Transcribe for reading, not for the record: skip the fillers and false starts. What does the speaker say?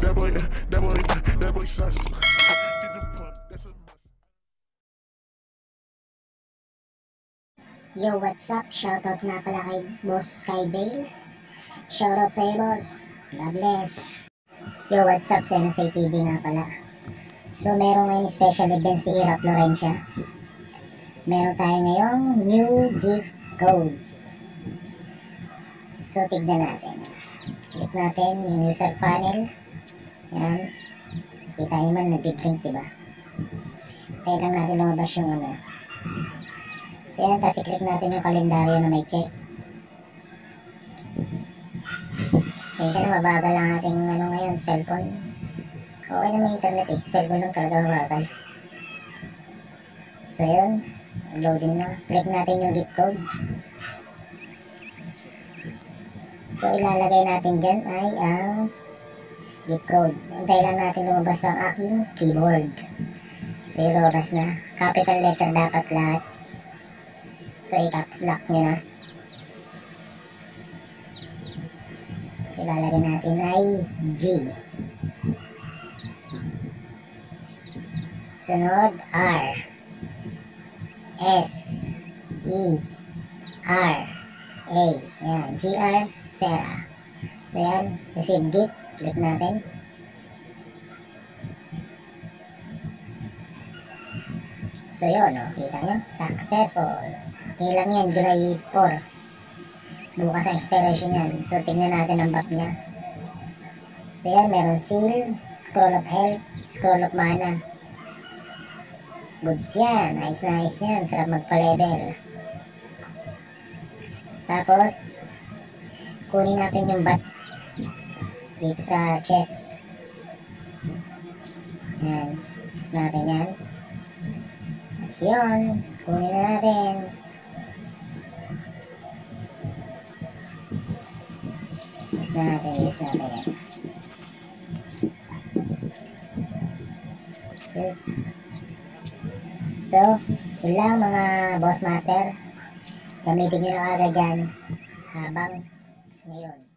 that boy sus. Get the fuck, that's a must. Yo, what's up? Shoutout nga pala kay Boss Skybale. Shoutout sa'yo, boss. God bless. Yo, what's up? Sensei TV nga pala. So, meron ngayon special event si Ira Florencia. Meron tayo ngayong new gift code. So, tignan natin. Click natin yung user panel. Yan. Kita nyo man, nag-blink, diba? Kaya lang natin lumabas yung ano. So, yan. Tapos i-click natin yung kalendaryo na may check. Kaya na mabagal ang ating ano ngayon, cellphone. Okay na may internet eh. Cellphone lang talaga mabagal. So, yun. Loading na. Click natin yung gift code. So, ilalagay natin dyan ay ang gift code. Antay lang natin lumabas ang aking keyboard. So, lumabas na. Capital letter dapat lahat. So, i-caps lock nyo na. So, ilalagay natin ay G. Sunod, R. S. E. R. A. Yan. GR. Sarah. So, yan. Receive gift. Click natin. So, yun. No? Kita nyo? Successful. Ilang yan? July 4. Bukas ang expiration yan. So, tingnan natin ang back niya. So, yan. Meron seal. Scroll of health. Scroll of mana. Goods yan. Nice yan. Sarap magpa-level. Tapos, kunin natin yung bat dito sa chest. Yan. Natin yan. As yun. Kunin na natin. Use natin yan. Use. So, yun lang mga boss master. Gamitin nyo na agad yan habang ngayon.